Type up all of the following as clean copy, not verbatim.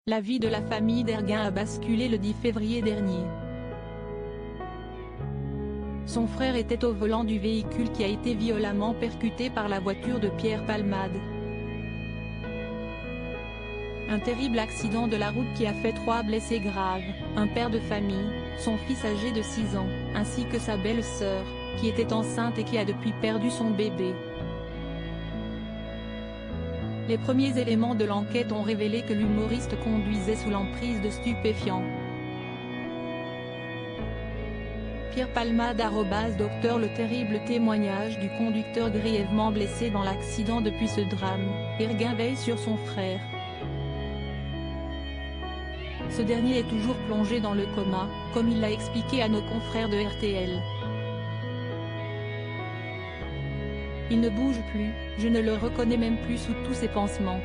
La vie de la famille d'Erguin a basculé le 10 février dernier. Son frère était au volant du véhicule qui a été violemment percuté par la voiture de Pierre Palmade. Un terrible accident de la route qui a fait 3 blessés graves, un père de famille, son fils âgé de 6 ans, ainsi que sa belle-sœur, qui était enceinte et qui a depuis perdu son bébé. Les premiers éléments de l'enquête ont révélé que l'humoriste conduisait sous l'emprise de stupéfiants. Pierre Palmade @docteur Le terrible témoignage du conducteur grièvement blessé dans l'accident. Depuis ce drame, Erguin veille sur son frère. Ce dernier est toujours plongé dans le coma, comme il l'a expliqué à nos confrères de RTL. Il ne bouge plus, je ne le reconnais même plus sous tous ses pansements.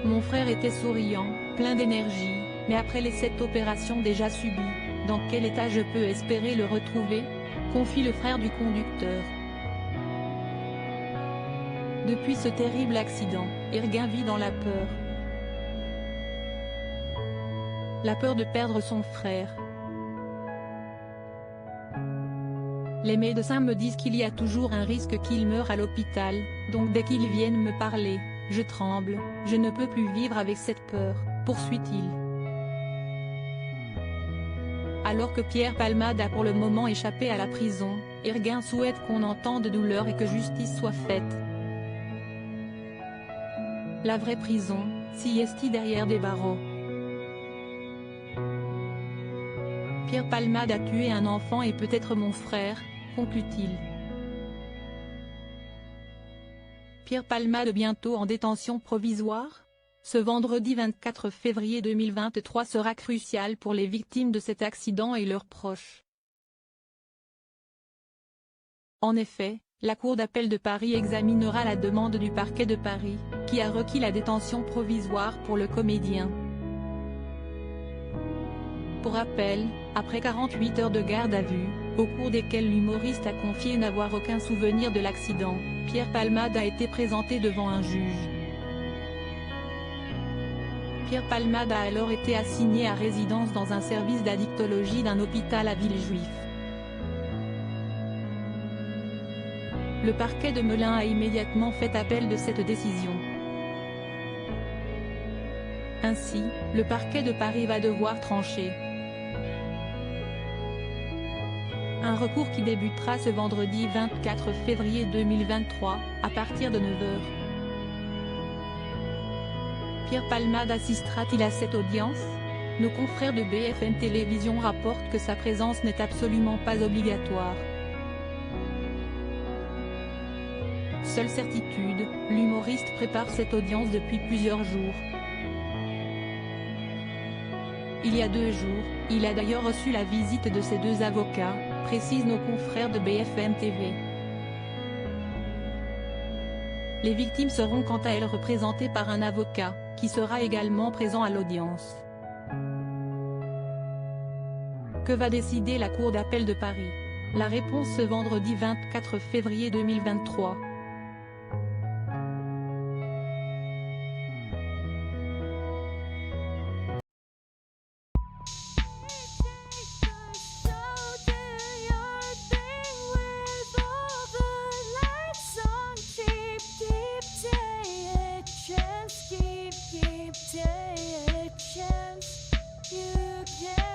Mon frère était souriant, plein d'énergie, mais après les 7 opérations déjà subies, dans quel état je peux espérer le retrouver ? Confie le frère du conducteur. Depuis ce terrible accident, Erguin vit dans la peur. La peur de perdre son frère. Les médecins me disent qu'il y a toujours un risque qu'il meure à l'hôpital, donc dès qu'ils viennent me parler, je tremble, je ne peux plus vivre avec cette peur, poursuit-il. Alors que Pierre Palmade a pour le moment échappé à la prison, Erguin souhaite qu'on entende douleur et que justice soit faite. La vraie prison, si est derrière des barreaux. Pierre Palmade a tué un enfant et peut-être mon frère, conclut-il. Pierre Palmade bientôt en détention provisoire ? Ce vendredi 24 février 2023 sera crucial pour les victimes de cet accident et leurs proches. En effet, la Cour d'appel de Paris examinera la demande du parquet de Paris, qui a requis la détention provisoire pour le comédien. Pour rappel, après 48 heures de garde à vue, au cours desquelles l'humoriste a confié n'avoir aucun souvenir de l'accident, Pierre Palmade a été présenté devant un juge. Pierre Palmade a alors été assigné à résidence dans un service d'addictologie d'un hôpital à Villejuif. Le parquet de Melun a immédiatement fait appel de cette décision. Ainsi, le parquet de Paris va devoir trancher. Un recours qui débutera ce vendredi 24 février 2023, à partir de 9h. Pierre Palmade assistera-t-il à cette audience ? Nos confrères de BFM Télévision rapportent que sa présence n'est absolument pas obligatoire. Seule certitude, l'humoriste prépare cette audience depuis plusieurs jours. Il y a 2 jours, il a d'ailleurs reçu la visite de ses 2 avocats, précisent nos confrères de BFM TV. Les victimes seront quant à elles représentées par un avocat, qui sera également présent à l'audience. Que va décider la Cour d'appel de Paris ? La réponse ce vendredi 24 février 2023. Take a chance, you can